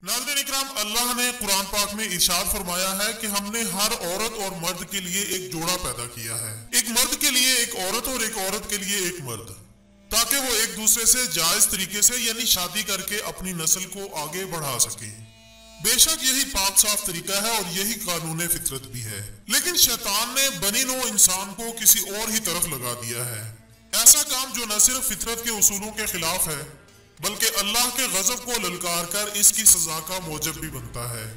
नाज़रीन इकराम, अल्लाह ने कुरान पाक में इरशाद फरमाया है कि हमने हर औरत और मर्द के लिए एक जोड़ा पैदा किया है। एक मर्द के लिए एक औरत और एक औरत के लिए एक मर्द, ताकि वो एक दूसरे से जायज तरीके से यानी शादी करके अपनी नस्ल को आगे बढ़ा सके। बेशक यही पाक साफ तरीका है और यही कानून फितरत भी है, लेकिन शैतान ने बनी नौ इंसान को किसी और ही तरफ लगा दिया है। ऐसा काम जो न सिर्फ फितरत के उसूलों के खिलाफ है बल्कि अल्लाह के गजब को ललकार कर इसकी सजा का मौजब भी बनता है।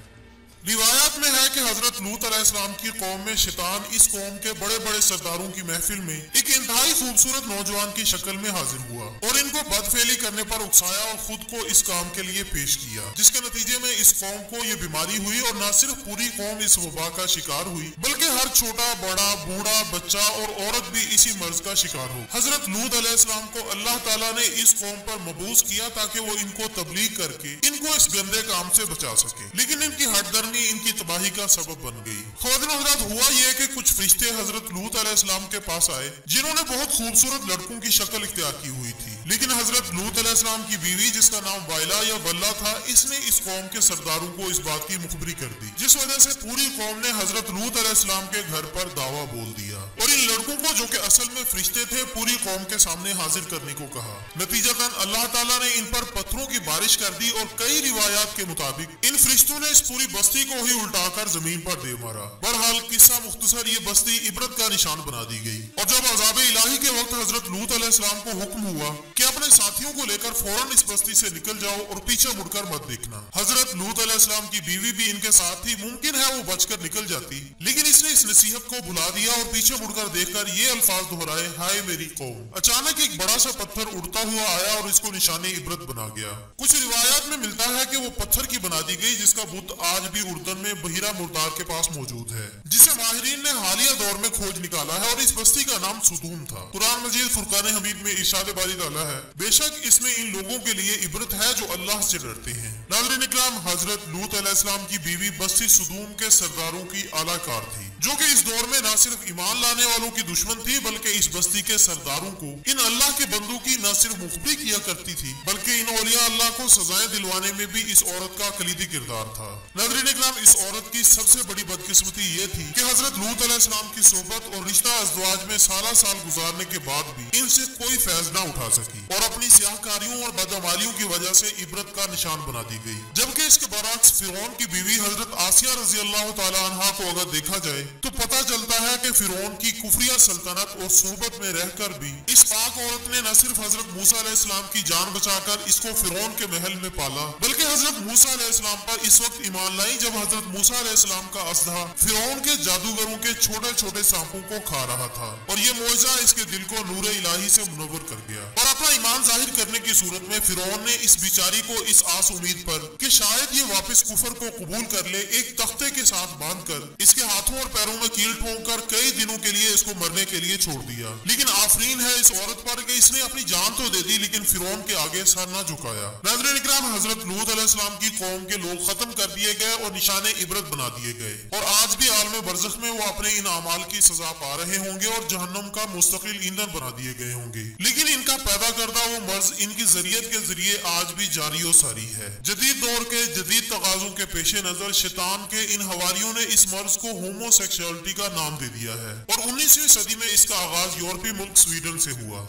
रिवायात में है कि हजरत लूत अलैहिस्सलाम की कौम में शैतान इस कौम के बड़े बड़े सरदारों की महफिल में एक इंतहाई खूबसूरत नौजवान की शक्ल में हाजिर हुआ और इनको बदफेली करने पर उकसाया और खुद को इस काम के लिए पेश किया, जिसके नतीजे में इस कौम को ये बीमारी हुई और न सिर्फ पूरी कौम इस वबा का शिकार हुई बल्कि हर छोटा बड़ा बूढ़ा बच्चा और औरत भी इसी मर्ज का शिकार हो। हजरत लूत अलैहिस्सलाम को अल्लाह ताला ने इस कौम पर मबूस किया ताकि वो इनको तबलीग करके इनको इस गंदे काम से बचा सके, लेकिन इनकी हटदर्मी इनकी तबाही का सबब बन गई। ख्वातीन और हज़रात, हुआ यह कि कुछ फरिश्ते हजरत लूत अलैहिस्सलाम के पास आए जिन्होंने बहुत खूबसूरत लड़कों की शक्ल इख्तियार की हुई थी, लेकिन हजरत लूत अलैहिस्सलाम की बीवी जिसका नाम वाइला या वल्ला था, इसने इस कौम के सरदारों को इस बात की मुखबरी कर दी, जिस वजह से पूरी कौम ने हजरत लूत अलैहिस्सलाम के घर पर दावा बोल दिया और इन लड़कों को, जो कि असल में फरिश्ते थे, पूरी कौम के सामने हाजिर करने को कहा। नतीजतन अल्लाह ताला ने इन पर पत्थरों की बारिश कर दी और कई रिवायात के मुताबिक इन फरिश्तों ने इस पूरी बस्ती को ही उल्टाकर जमीन पर दे मारा। बहरहाल किस्सा मुख्तसर, ये बस्ती इबरत का निशान बना दी गई और जब अज़ाब इलाही के वक्त हजरत लूत अलैहिस्सलाम को हुक्म हुआ कि अपने साथियों को लेकर फौरन इस बस्ती से निकल जाओ और पीछे मुड़कर मत देखना। हजरत लूत अलैहिस्सलाम की बीवी भी इनके साथ थी, मुमकिन है वो बचकर निकल जाती, लेकिन इसने इस नसीहत को भुला दिया और पीछे मुड़कर देखकर ये अल्फाज दोहराए, हाय मेरी कौम। अचानक एक बड़ा सा पत्थर उड़ता हुआ आया और इसको निशाने इबरत बना गया। कुछ रिवायात में मिलता है कि वो पत्थर की बना दी गई जिसका बुत आज भी उर्दन में बहिरा मुर्दार के पास मौजूद है, जिसे माहिरीन ने हालिया दौर में खोज निकाला है और इस बस्ती का नाम सुदूम था। कुरान मजीद फुरकान हमीद में इरशाद बारी ताला है, बेशक इसमें इन लोगों के लिए इबरत है जो अल्लाह से डरते हैं। नाज़रीन इकराम, हजरत लूत अलैहिस्सलाम की बीवी बस्ती सुदूम के सरदारों की आलाकार थी, जो कि इस दौर में न सिर्फ ईमान लाने वालों की दुश्मन थी बल्कि इस बस्ती के सरदारों को इन अल्लाह के बंदों की न सिर्फ मुखबरी किया करती थी बल्कि इन औलिया अल्लाह को सजाएं दिलवाने में भी इस औरत का कलीदी किरदार था। नाज़रीन इकराम, इस औरत की सबसे बड़ी बदकिस्मती ये थी कि हजरत लूत अलैहिस्सलाम की सोबत और रिश्ता अज़वाज में साल गुजारने के बाद भी इनसे कोई फैज न उठा सकी और अपनी सियाहकारियों और बदअमालियों की वजह से इबरत का निशान बना दी गई। जबकि इसके बरअक्स फिरौन की बीवी हजरत आसिया रजी अल्लाह तआला अन्हा को अगर देखा जाए तो पता चलता है कि फिरौन की कुफरिया सल्तनत और सोबत में रहकर भी इस पाक औरत ने न सिर्फ हजरत मूसा अलैहिस्सलाम की जान बचाकर इसको फिरौन के महल में पाला बल्कि हजरत मूसा अलैहिस्सलाम पर इस वक्त ईमान लाई जब हजरत मूसा अलैहिस्सलाम का असदा फिरौन के जादूगरों के छोटे छोटे सांपों को खा रहा था और ये मौजज़ा इसके दिल को नूर इलाही से मुनव्वर कर गया और अपना ईमान जाहिर करने की सूरत में फिरौन ने इस बिचारी को इस आस उम्मीद पर कि शायद ये वापस कुफर को कबूल कर ले एक तख्ते के साथ बांधकर इसके हाथों और पैरों में कील ठोंक कर कई दिनों के लिए इसको मरने के लिए छोड़ दिया। लेकिन आफरीन है इस औरत पर कि इसने अपनी जान तो दे दी लेकिन फिरौन के आगे सर न झुकाया। नाज़रीन इकराम, हजरत लूत अलैहिस्सलाम की कौम के लोग खत्म कर दिए गए और निशाने इबरत बना दिए गए और आज भी आलम बरज़ख में वो अपने इन अमाल की सजा पा रहे होंगे और जहन्नम का मुस्तकिल ईंधन बना दिए गए होंगे। लेकिन इनका पैदा करदा वो मर्ज इनकी जरियत के जरिए आज भी जारी और सारी है। जदीद दौर के जदीद तकाज़ों के पेश नजर शैतान के इन हवारियों ने इस मर्ज को होमोसेक्सुअलिटी का नाम दे दिया है और 19वीं सदी में इसका आगाज यूरोपीय मुल्क स्वीडन से हुआ।